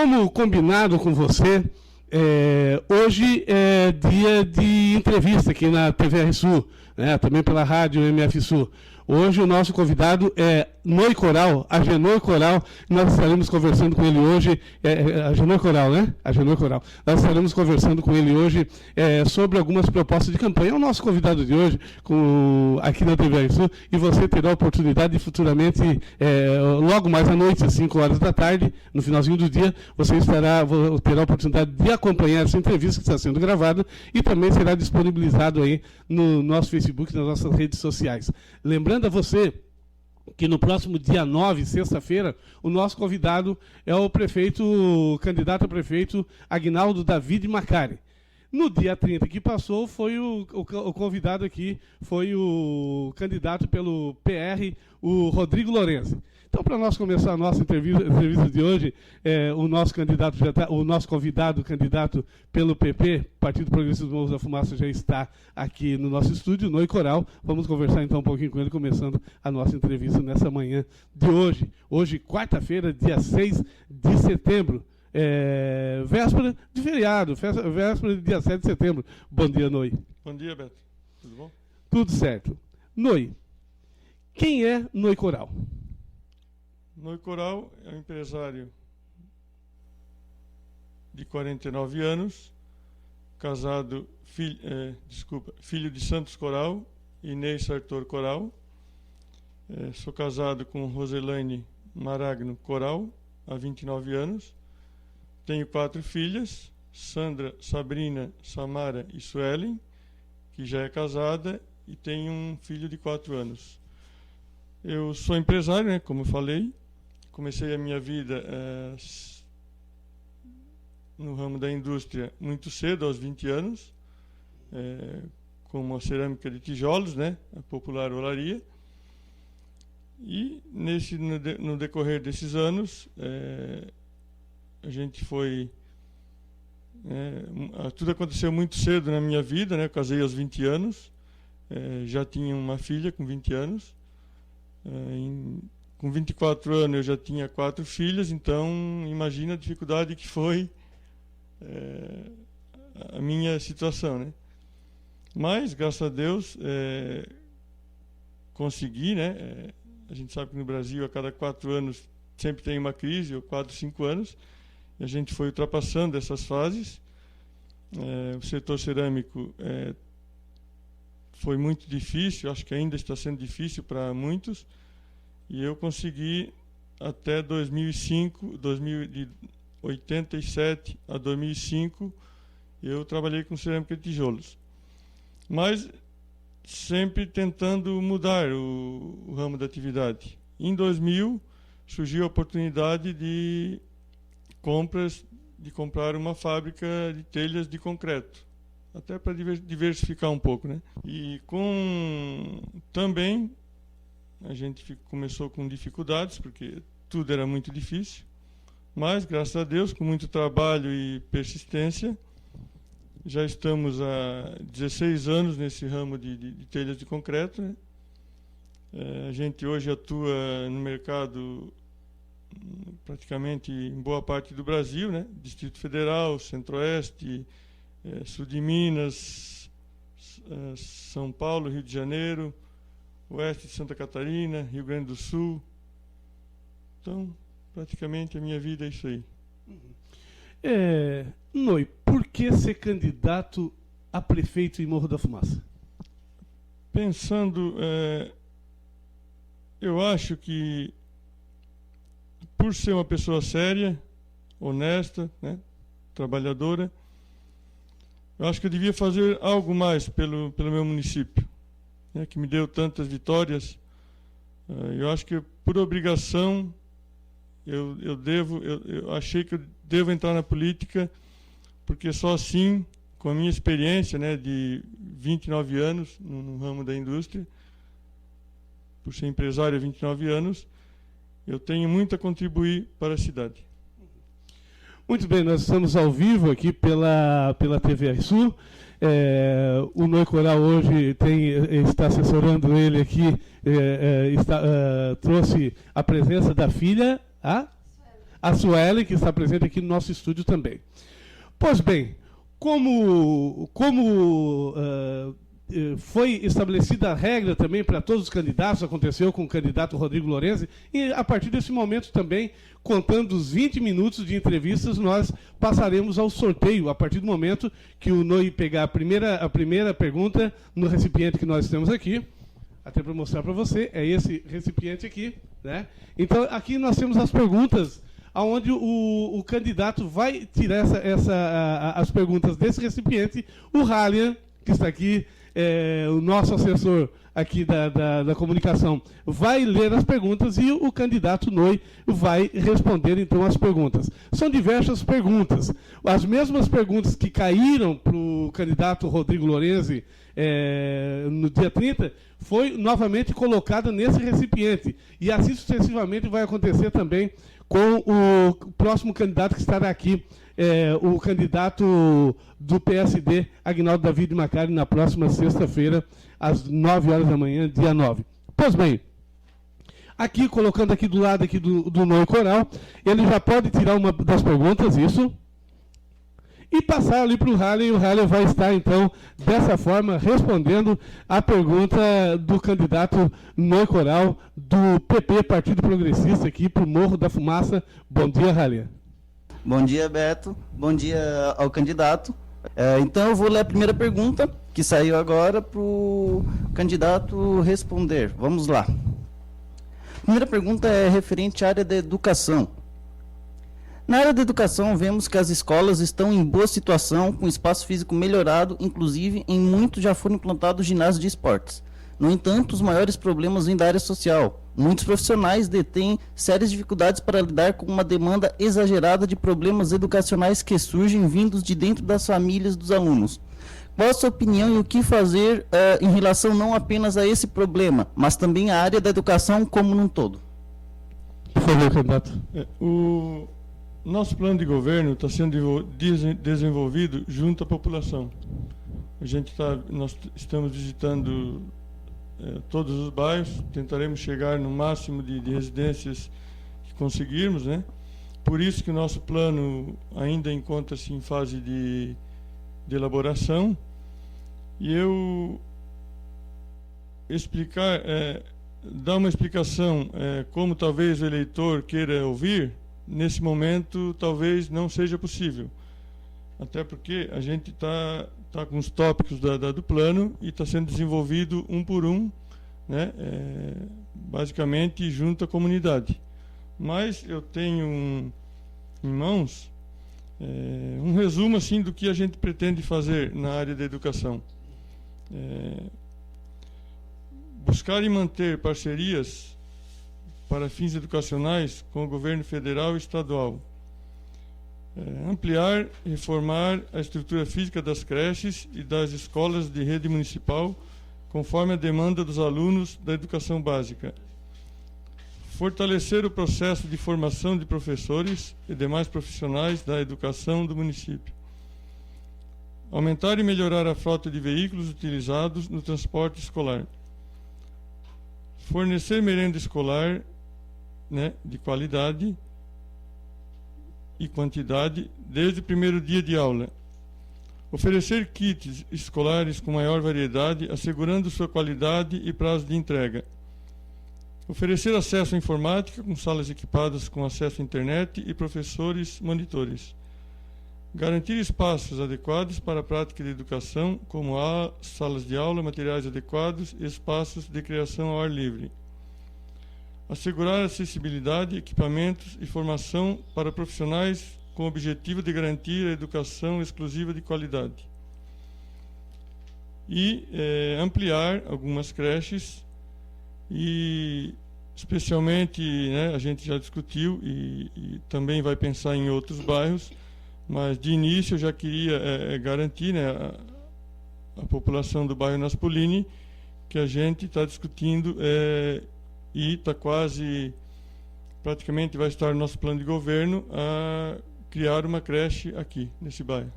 como combinado com você, hoje é dia de entrevista aqui na TVR Sul, né, também pela rádio MF Sul. Hoje o nosso convidado é Noi Coral, Agenor Coral. Nós estaremos conversando com ele hoje, Agenor Coral, né? Agenor Coral. Nós estaremos conversando com ele hoje sobre algumas propostas de campanha. É o nosso convidado de hoje aqui na TVR Sul, e você terá a oportunidade de futuramente, logo mais à noite, às 5 horas da tarde, no finalzinho do dia, você terá a oportunidade de acompanhar essa entrevista que está sendo gravada e também será disponibilizado aí no nosso Facebook, nas nossas redes sociais. Lembrando a você que no próximo dia 9, sexta-feira, o nosso convidado é o candidato a prefeito Aguinaldo David Macari. No dia 30 que passou, foi o convidado aqui, foi o candidato pelo PR, o Rodrigo Lorenzi. Então, para nós começar a nossa entrevista de hoje, o nosso convidado, candidato pelo PP, Partido Progressista dos Morros da Fumaça, já está aqui no nosso estúdio, Noi Coral. Vamos conversar então um pouquinho com ele, começando a nossa entrevista nessa manhã de hoje. Hoje, quarta-feira, dia 6 de setembro. Véspera de feriado, véspera de dia 7 de setembro. Bom dia, Noi. Bom dia, Beto. Tudo bom? Tudo certo. Noi, quem é Noi Coral? Noi Coral é um empresário de 49 anos, casado, filho de Santos Coral e Inês Sartor Coral. Sou casado com Roselaine Maragno Coral, há 29 anos. Tenho 4 filhas, Sandra, Sabrina, Samara e Suelen, que já é casada, e tenho um filho de 4 anos. Eu sou empresário, né, como eu falei. Comecei a minha vida no ramo da indústria muito cedo, aos 20 anos, com uma cerâmica de tijolos, né, a popular olaria. E no decorrer desses anos, a gente foi... tudo aconteceu muito cedo na minha vida, né? Eu casei aos 20 anos, já tinha uma filha com 20 anos. Com 24 anos eu já tinha 4 filhas, então imagina a dificuldade que foi a minha situação, né? Mas, graças a Deus, consegui, né? A gente sabe que no Brasil, a cada 4 anos, sempre tem uma crise, ou 4, 5 anos, e a gente foi ultrapassando essas fases. O setor cerâmico foi muito difícil, acho que ainda está sendo difícil para muitos, e eu consegui até 2005, de 87 a 2005, eu trabalhei com cerâmica de tijolos. Mas sempre tentando mudar o ramo da atividade. Em 2000, surgiu a oportunidade de comprar uma fábrica de telhas de concreto, até para diversificar um pouco, né? E também a gente começou com dificuldades, porque tudo era muito difícil, mas, graças a Deus, com muito trabalho e persistência, já estamos há 16 anos nesse ramo de telhas de concreto, né? A gente hoje atua no mercado praticamente em boa parte do Brasil, né? Distrito Federal, Centro-Oeste, Sul de Minas, São Paulo, Rio de Janeiro, Oeste de Santa Catarina, Rio Grande do Sul. Então, praticamente a minha vida é isso aí. Noi, por que ser candidato a prefeito em Morro da Fumaça? Pensando, eu acho que por ser uma pessoa séria, honesta, né, trabalhadora, eu acho que eu devia fazer algo mais pelo meu município, né, que me deu tantas vitórias. Eu acho que por obrigação eu achei que eu devo entrar na política, porque só assim, com a minha experiência, né, de 29 anos no ramo da indústria, por ser empresário há 29 anos, eu tenho muito a contribuir para a cidade. Muito bem, nós estamos ao vivo aqui pela TVR Sul. O Noi Coral hoje está assessorando ele aqui, trouxe a presença da filha, a Sueli, que está presente aqui no nosso estúdio também. Pois bem, como foi estabelecida a regra também para todos os candidatos, aconteceu com o candidato Rodrigo Lorenzi, e a partir desse momento também, contando os 20 minutos de entrevistas, nós passaremos ao sorteio, a partir do momento que o Noi pegar a primeira pergunta no recipiente que nós temos aqui, até para mostrar para você, é esse recipiente aqui, né? Então, aqui nós temos as perguntas, onde o candidato vai tirar as perguntas desse recipiente, o Halian, que está aqui, o nosso assessor aqui da comunicação, vai ler as perguntas e o candidato Noi vai responder, então, as perguntas. São diversas perguntas. As mesmas perguntas que caíram para o candidato Rodrigo Lorenzi no dia 30, foi novamente colocada nesse recipiente. E assim sucessivamente vai acontecer também com o próximo candidato que estará aqui, o candidato do PSD, Agnaldo David Macari, na próxima sexta-feira, às 9 horas da manhã, dia 9. Pois bem, aqui, colocando aqui do lado aqui do Noi Coral, ele já pode tirar uma das perguntas, isso, e passar ali para o Halian, e o Halian vai estar, então, dessa forma, respondendo a pergunta do candidato Noi Coral, do PP, Partido Progressista, aqui para o Morro da Fumaça. Bom dia, Halian. Bom dia, Beto. Bom dia ao candidato. Então, eu vou ler a primeira pergunta, que saiu agora, para o candidato responder. Vamos lá. A primeira pergunta é referente à área da educação. Na área da educação, vemos que as escolas estão em boa situação, com espaço físico melhorado, inclusive em muitos já foram implantados ginásios de esportes. No entanto, os maiores problemas vêm da área social. Muitos profissionais detêm sérias dificuldades para lidar com uma demanda exagerada de problemas educacionais que surgem vindos de dentro das famílias dos alunos. Qual a sua opinião e o que fazer em relação não apenas a esse problema, mas também à área da educação como num todo? Por favor, candidato. O nosso plano de governo está sendo desenvolvido junto à população. Nós estamos visitando todos os bairros, tentaremos chegar no máximo de residências que conseguirmos, né? Por isso que o nosso plano ainda encontra-se em fase de elaboração. E eu dar uma explicação como talvez o eleitor queira ouvir, nesse momento talvez não seja possível. Até porque a gente está com os tópicos do plano e está sendo desenvolvido um por um, né, basicamente junto à comunidade. Mas eu tenho em mãos um resumo assim, do que a gente pretende fazer na área da educação. Buscar e manter parcerias para fins educacionais com o governo federal e estadual. Ampliar e reformar a estrutura física das creches e das escolas de rede municipal, conforme a demanda dos alunos da educação básica. Fortalecer o processo de formação de professores e demais profissionais da educação do município. Aumentar e melhorar a frota de veículos utilizados no transporte escolar. Fornecer merenda escolar, né, de qualidade e quantidade desde o primeiro dia de aula. Oferecer kits escolares com maior variedade, assegurando sua qualidade e prazo de entrega. Oferecer acesso à informática com salas equipadas com acesso à internet e professores monitores. Garantir espaços adequados para a prática de educação, como salas de aula, materiais adequados e espaços de criação ao ar livre. Assegurar acessibilidade, equipamentos e formação para profissionais com o objetivo de garantir a educação exclusiva de qualidade. E ampliar algumas creches e, especialmente, né, a gente já discutiu e também vai pensar em outros bairros, mas de início eu já queria garantir, né, a população do bairro Naspolini, que a gente está discutindo e está praticamente vai estar no nosso plano de governo a criar uma creche aqui, nesse bairro.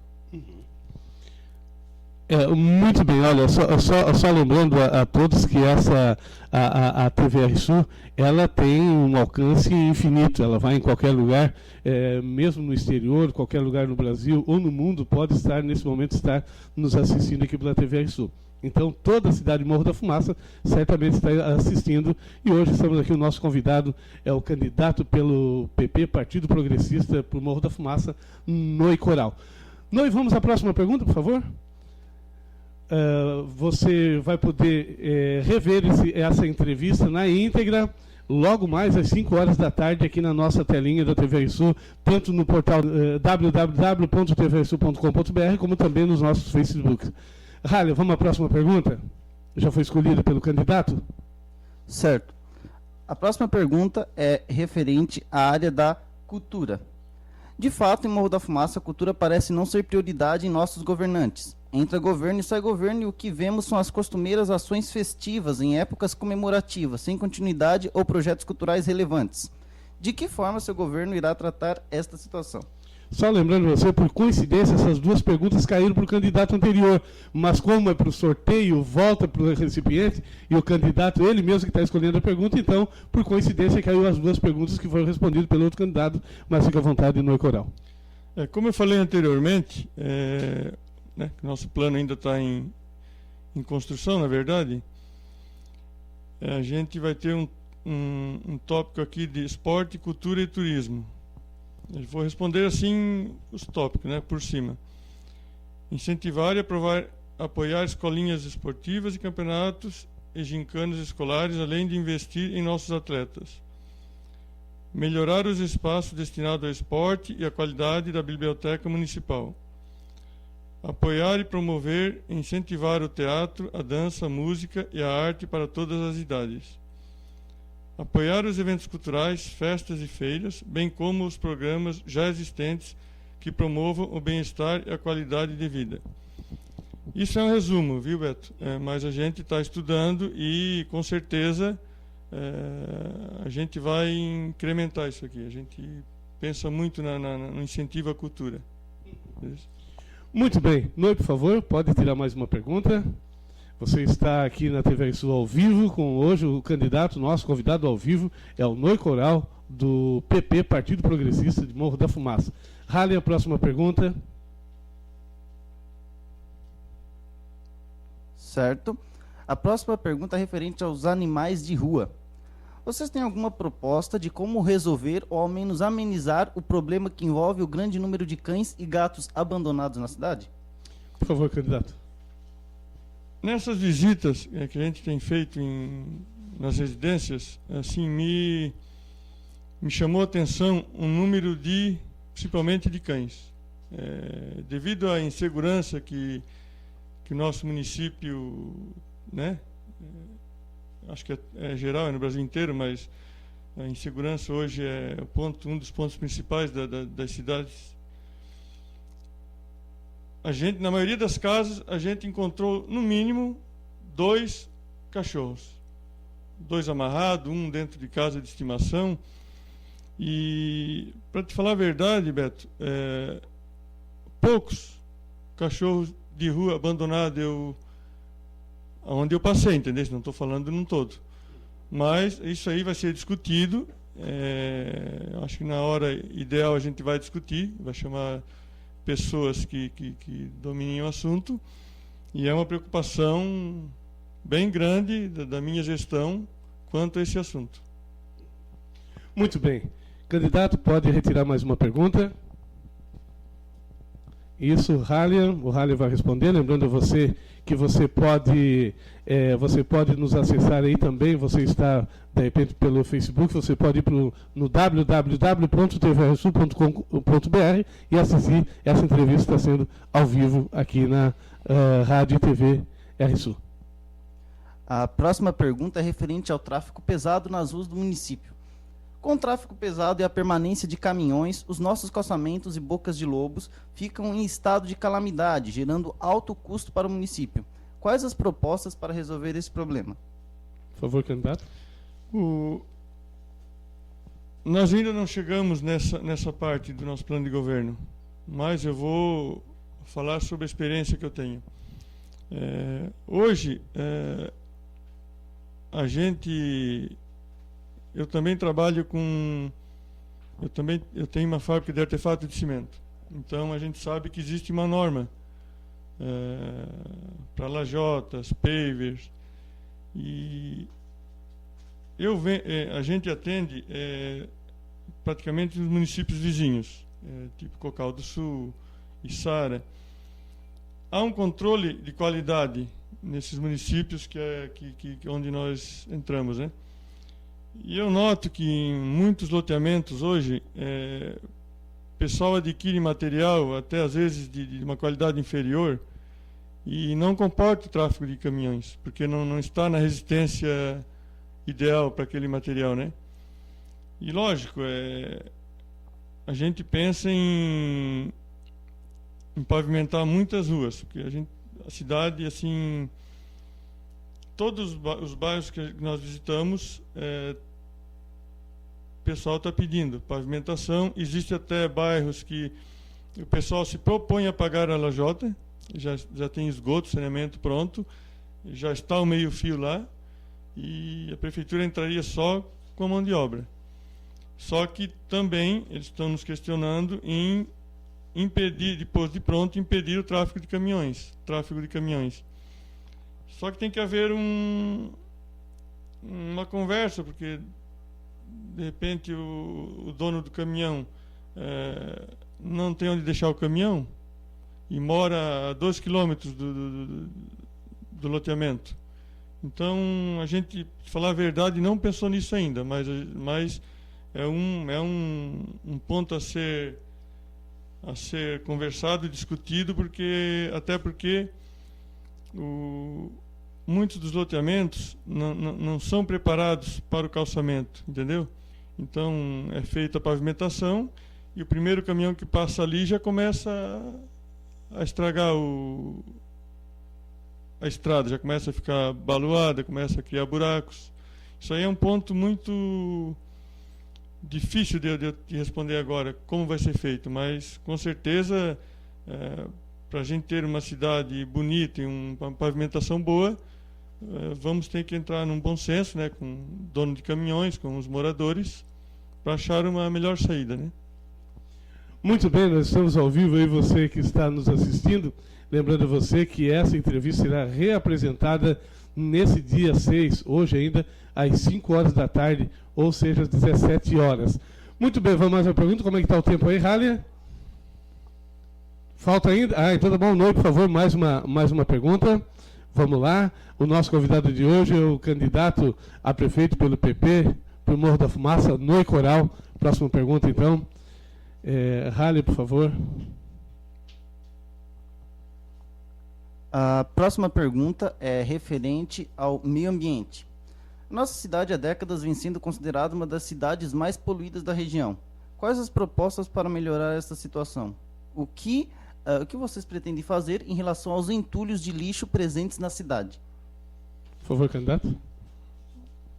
Muito bem, olha, só lembrando a todos que a TVR Sul, ela tem um alcance infinito, ela vai em qualquer lugar, mesmo no exterior, qualquer lugar no Brasil ou no mundo, pode estar, nesse momento, estar nos assistindo aqui pela TVR Sul. Então, toda a cidade de Morro da Fumaça certamente está assistindo, e hoje estamos aqui, o nosso convidado é o candidato pelo PP, Partido Progressista, por Morro da Fumaça, Noe Coral. Noe, vamos à próxima pergunta, por favor? Você vai poder rever essa entrevista na íntegra logo mais às 5 horas da tarde aqui na nossa telinha da TVR Sul, tanto no portal www.tvsul.com.br como também nos nossos Facebooks. Halia, vamos à próxima pergunta? Já foi escolhida pelo candidato? Certo. A próxima pergunta é referente à área da cultura. De fato, em Morro da Fumaça, a cultura parece não ser prioridade em nossos governantes. Entra governo e sai governo, e o que vemos são as costumeiras ações festivas em épocas comemorativas, sem continuidade ou projetos culturais relevantes. De que forma seu governo irá tratar esta situação? Só lembrando você, por coincidência, essas duas perguntas caíram para o candidato anterior, mas como é para o sorteio, volta para o recipiente, e o candidato, ele mesmo que está escolhendo a pergunta, então, por coincidência, caiu as duas perguntas que foram respondidas pelo outro candidato, mas fica à vontade, Noe Coral. Como eu falei anteriormente, nosso plano ainda está em construção, na verdade, a gente vai ter um tópico aqui de esporte, cultura e turismo. Eu vou responder assim os tópicos, por cima. Incentivar e apoiar escolinhas esportivas e campeonatos e gincanas escolares, além de investir em nossos atletas. Melhorar os espaços destinados ao esporte e a qualidade da biblioteca municipal. Apoiar e promover e incentivar o teatro, a dança, a música e a arte para todas as idades. Apoiar os eventos culturais, festas e feiras, bem como os programas já existentes que promovam o bem-estar e a qualidade de vida. Isso é um resumo, viu, Beto? Mas a gente está estudando e, com certeza, a gente vai incrementar isso aqui. A gente pensa muito no incentivo à cultura. Muito bem. Noe, por favor, pode tirar mais uma pergunta. Você está aqui na TVR Sul ao vivo, com hoje o candidato, nosso convidado ao vivo, é o Noe Coral, do PP, Partido Progressista de Morro da Fumaça. Halia, a próxima pergunta. Certo. A próxima pergunta é referente aos animais de rua. Vocês têm alguma proposta de como resolver ou ao menos amenizar o problema que envolve o grande número de cães e gatos abandonados na cidade? Por favor, candidato. Nessas visitas que a gente tem feito nas residências, assim, me chamou a atenção um número principalmente de cães. Devido à insegurança que o nosso município, acho que é geral, é no Brasil inteiro, mas a insegurança hoje é um dos pontos principais das cidades. Na maioria das casas, a gente encontrou, no mínimo, 2 cachorros. 2 amarrados, um dentro de casa de estimação. E, para te falar a verdade, Beto, poucos cachorros de rua abandonados onde eu passei, entendeu? Não estou falando num todo. Mas isso aí vai ser discutido. Acho que na hora ideal a gente vai discutir, vai chamar pessoas que dominem o assunto, e é uma preocupação bem grande da minha gestão quanto a esse assunto. Muito bem. Candidato, pode retirar mais uma pergunta? Isso, Halia. O Halia vai responder. Lembrando a você que você pode nos acessar aí também. Você está, de repente, pelo Facebook. Você pode ir no www.tvrsul.com.br e assistir. Essa entrevista está sendo ao vivo aqui na Rádio e TV RSU. A próxima pergunta é referente ao tráfego pesado nas ruas do município. Com o tráfego pesado e a permanência de caminhões, os nossos calçamentos e bocas de lobos ficam em estado de calamidade, gerando alto custo para o município. Quais as propostas para resolver esse problema? Por favor, candidato. Nós ainda não chegamos nessa parte do nosso plano de governo, mas eu vou falar sobre a experiência que eu tenho. Hoje, eu também trabalho com... Eu tenho uma fábrica de artefato de cimento. Então, a gente sabe que existe uma norma para lajotas, pavers. E a gente atende praticamente os municípios vizinhos, tipo Cocal do Sul, Içara. Há um controle de qualidade nesses municípios onde nós entramos, né? E eu noto que em muitos loteamentos hoje, o pessoal adquire material, até às vezes de uma qualidade inferior, e não comporta o tráfego de caminhões, porque não está na resistência ideal para aquele material, né? E lógico, a gente pensa em pavimentar muitas ruas, porque a cidade, assim, todos os bairros que nós visitamos, o pessoal está pedindo pavimentação. Existe até bairros que o pessoal se propõe a pagar a lajota, já tem esgoto, saneamento pronto, já está o meio-fio lá, e a prefeitura entraria só com a mão de obra. Só que também eles estão nos questionando em impedir, depois de pronto, impedir o tráfego de caminhões. Só que tem que haver uma conversa, porque de repente o dono do caminhão não tem onde deixar o caminhão e mora a 2 quilômetros do loteamento. Então, a gente, para falar a verdade, não pensou nisso ainda, mas é um ponto a ser conversado e discutido, até porque muitos dos loteamentos não são preparados para o calçamento, entendeu? Então, é feita a pavimentação e o primeiro caminhão que passa ali já começa a estragar a estrada, já começa a ficar baloada, começa a criar buracos. Isso aí é um ponto muito difícil de responder agora, como vai ser feito, mas com certeza, para a gente ter uma cidade bonita e uma pavimentação boa, vamos ter que entrar num bom senso, né, com o dono de caminhões, com os moradores, para achar uma melhor saída, né? Muito bem, nós estamos ao vivo aí, você que está nos assistindo. Lembrando a você que essa entrevista será reapresentada nesse dia 6, hoje ainda, às 5 horas da tarde, ou seja, às 17 horas. Muito bem, vamos mais uma pergunta. Como é que está o tempo aí, Halia? Falta ainda? Então tá bom. Noe, por favor, mais uma pergunta. Vamos lá. O nosso convidado de hoje é o candidato a prefeito pelo PP, pelo Morro da Fumaça, Noe Coral. Próxima pergunta, então. Halia, por favor. A próxima pergunta é referente ao meio ambiente. Nossa cidade há décadas vem sendo considerada uma das cidades mais poluídas da região. Quais as propostas para melhorar essa situação? O que vocês pretendem fazer em relação aos entulhos de lixo presentes na cidade? Por favor, candidato.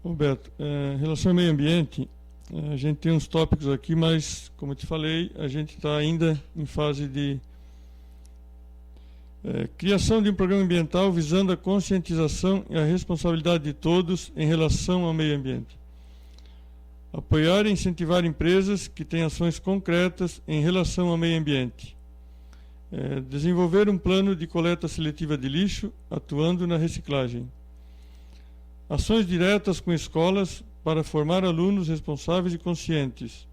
Roberto, em relação ao meio ambiente, a gente tem uns tópicos aqui, mas, como eu te falei, a gente está ainda em fase de criação de um programa ambiental visando a conscientização e a responsabilidade de todos em relação ao meio ambiente. Apoiar e incentivar empresas que têm ações concretas em relação ao meio ambiente. Desenvolver um plano de coleta seletiva de lixo, atuando na reciclagem. Ações diretas com escolas para formar alunos responsáveis e conscientes.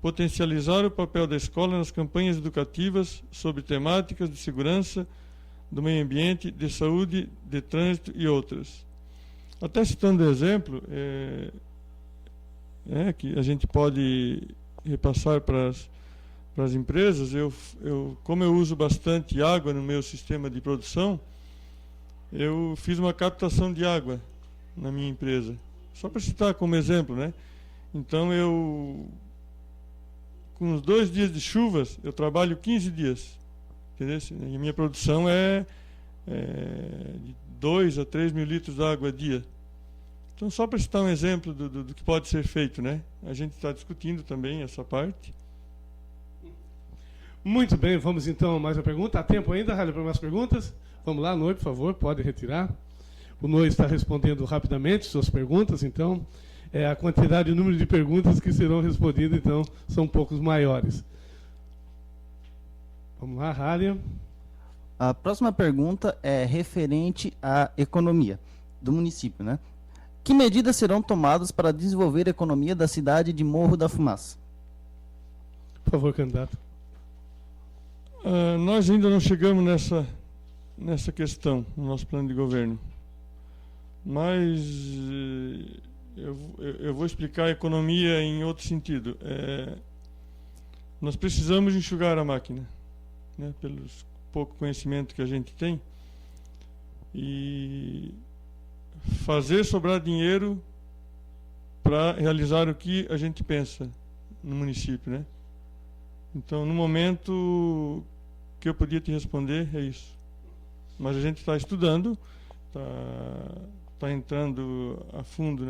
Potencializar o papel da escola nas campanhas educativas sobre temáticas de segurança, do meio ambiente, de saúde, de trânsito e outras. Até citando exemplo, que a gente pode repassar para as empresas, como eu uso bastante água no meu sistema de produção, eu fiz uma captação de água na minha empresa. Só para citar como exemplo, né? Então, com uns 2 dias de chuvas, eu trabalho 15 dias. Entendeu? E a minha produção é de 2 a 3 mil litros de água a dia. Então, só para citar um exemplo do que pode ser feito, né? A gente está discutindo também essa parte. Muito bem, vamos então a mais uma pergunta. Há tempo ainda, Halia, para mais perguntas? Vamos lá, Noe, por favor, pode retirar. O Noe está respondendo rapidamente suas perguntas, então a quantidade e o número de perguntas que serão respondidas, então, são um poucos maiores. Vamos lá, Rália. A próxima pergunta é referente à economia do município, né? Que medidas serão tomadas para desenvolver a economia da cidade de Morro da Fumaça? Por favor, candidato. Nós ainda não chegamos nessa questão no nosso plano de governo. Mas eu vou explicar a economia em outro sentido. Nós precisamos enxugar a máquina, né, pelo pouco conhecimento que a gente tem, e fazer sobrar dinheiro para realizar o que a gente pensa no município, né? Então, no momento que eu podia te responder é isso. Mas a gente está estudando, está entrando a fundo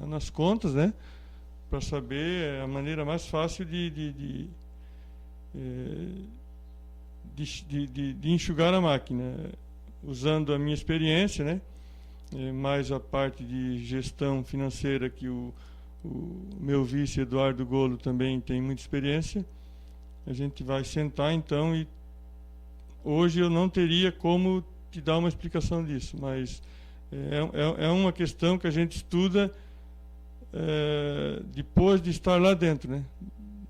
nas contas, né, para saber a maneira mais fácil de enxugar a máquina, usando a minha experiência, né, mais a parte de gestão financeira que o meu vice Eduardo Golo também tem muita experiência. A gente vai sentar então, e hoje eu não teria como te dar uma explicação disso, mas é uma questão que a gente estuda depois de estar lá dentro, né,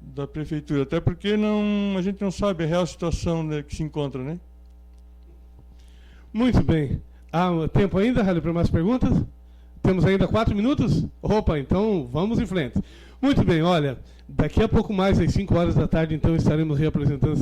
da prefeitura, até porque a gente não sabe a real situação, né, que se encontra, né? Muito bem. Há tempo ainda, Rália, para mais perguntas? Temos ainda 4 minutos? Opa, então vamos em frente. Muito bem, olha, daqui a pouco mais, às 5 horas da tarde, então estaremos reapresentando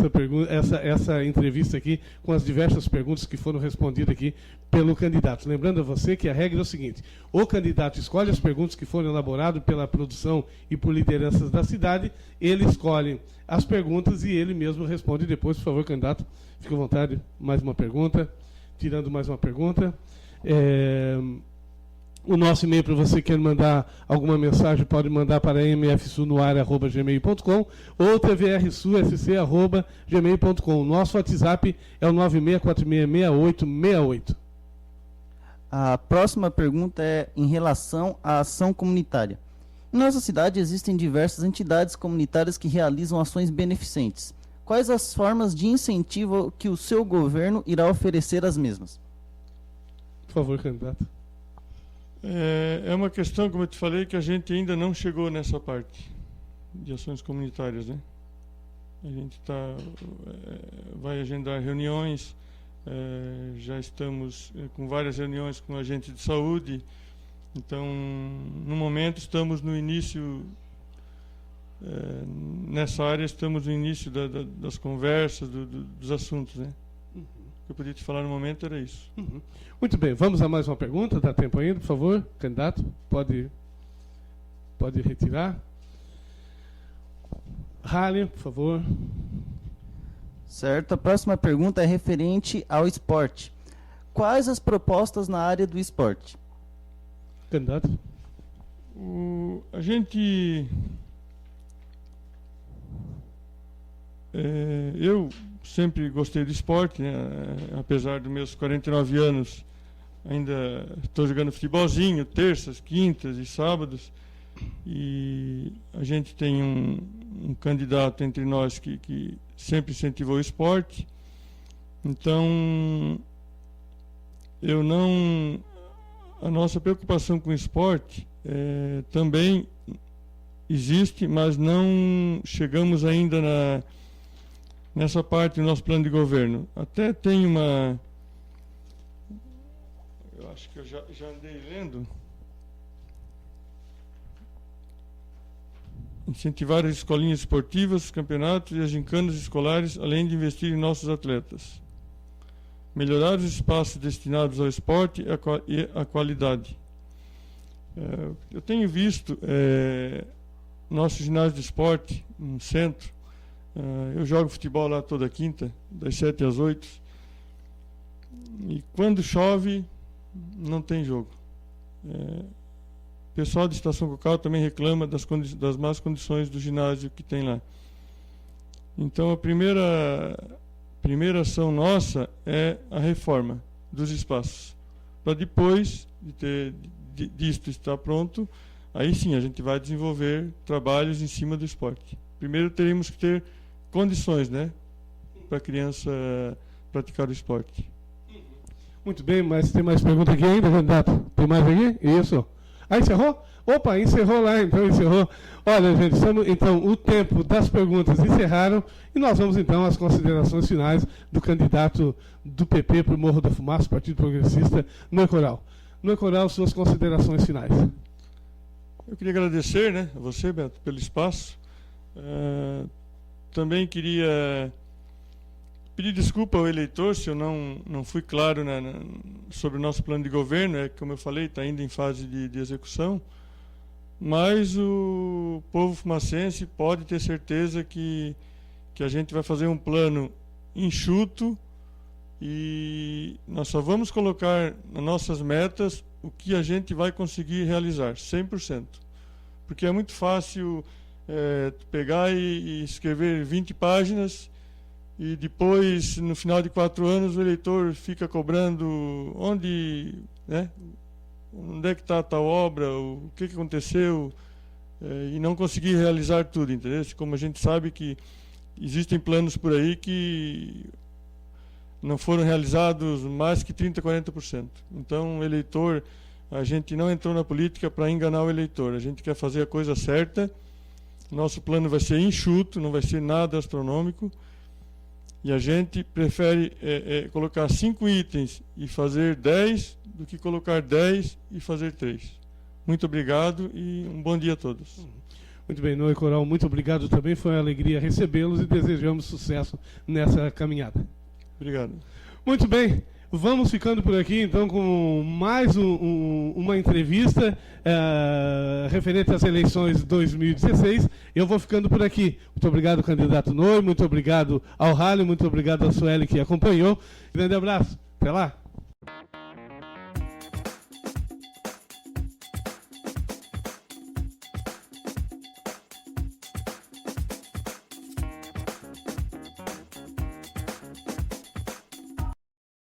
essa entrevista aqui com as diversas perguntas que foram respondidas aqui pelo candidato. Lembrando a você que a regra é o seguinte: o candidato escolhe as perguntas que foram elaboradas pela produção e por lideranças da cidade, ele escolhe as perguntas e ele mesmo responde depois. Por favor, candidato, fique à vontade, mais uma pergunta, tirando mais uma pergunta. O nosso e-mail, para você que quer mandar alguma mensagem, pode mandar para mfsunoar@gmail.com ou tvrsussc@gmail.com. Nosso WhatsApp é o 96466868. A próxima pergunta é em relação à ação comunitária. Em nossa cidade existem diversas entidades comunitárias que realizam ações beneficentes. Quais as formas de incentivo que o seu governo irá oferecer às mesmas? Por favor, candidato. É uma questão, como eu te falei, que a gente ainda não chegou nessa parte de ações comunitárias, né? A gente vai agendar reuniões, já estamos com várias reuniões com agentes de saúde. Então, no momento, estamos no início, nessa área, estamos no início das conversas, dos assuntos, né? O que eu podia te falar no momento era isso. Uhum. Muito bem, vamos a mais uma pergunta, dá tempo ainda, por favor, candidato, pode retirar. Rália, por favor. Certo, a próxima pergunta é referente ao esporte. Quais as propostas na área do esporte? Candidato. A gente... eu sempre gostei do esporte, né? Apesar dos meus 49 anos, ainda estou jogando futebolzinho, terças, quintas e sábados. E a gente tem um candidato entre nós que sempre incentivou o esporte. Então, a nossa preocupação com o esporte também existe, mas não chegamos ainda nessa parte do nosso plano de governo. Até tem eu acho que eu já andei lendo. Incentivar as escolinhas esportivas, os campeonatos e as gincanas escolares, além de investir em nossos atletas. Melhorar os espaços destinados ao esporte e a qualidade. Eu tenho visto nosso ginásio de esporte no centro. Eu jogo futebol lá toda quinta, das 7 às 8. E quando chove, não tem jogo. O pessoal de Estação Cocal também reclama das más condições do ginásio que tem lá. Então, a primeira primeira ação nossa é a reforma dos espaços. Para depois disto estar pronto, aí sim a gente vai desenvolver trabalhos em cima do esporte. Primeiro teríamos que ter condições, né, para a criança praticar o esporte. Muito bem, mas tem mais pergunta aqui ainda, candidato? Tem mais aqui? Isso. Ah, encerrou? Opa, encerrou lá, então encerrou. Olha, gente, então o tempo das perguntas encerraram e nós vamos então às considerações finais do candidato do PP para o Morro da Fumaça, Partido Progressista, Noe Coral. Noe Coral, suas considerações finais. Eu queria agradecer, né, a você, Beto, pelo espaço. Também queria pedir desculpa ao eleitor se eu não fui claro sobre o nosso plano de governo. Como eu falei, está ainda em fase de execução, mas o povo fumacense pode ter certeza que a gente vai fazer um plano enxuto e nós só vamos colocar nas nossas metas o que a gente vai conseguir realizar, 100%. Porque é muito fácil pegar e escrever 20 páginas e depois, no final de 4 anos, o eleitor fica cobrando onde é que está a tal obra, o que aconteceu, e não conseguir realizar tudo, entendeu? Como a gente sabe que existem planos por aí que não foram realizados mais que 30%, 40%. Então, o eleitor, a gente não entrou na política para enganar o eleitor, a gente quer fazer a coisa certa. Nosso plano vai ser enxuto, não vai ser nada astronômico. E a gente prefere colocar 5 itens e fazer 10 do que colocar 10 e fazer 3. Muito obrigado e um bom dia a todos. Muito bem, Noe Coral, muito obrigado também. Foi uma alegria recebê-los e desejamos sucesso nessa caminhada. Obrigado. Muito bem. Vamos ficando por aqui, então, com mais uma entrevista referente às eleições de 2016. Eu vou ficando por aqui. Muito obrigado, candidato Noe, muito obrigado ao Rally, muito obrigado à Sueli que acompanhou. Grande abraço. Até lá.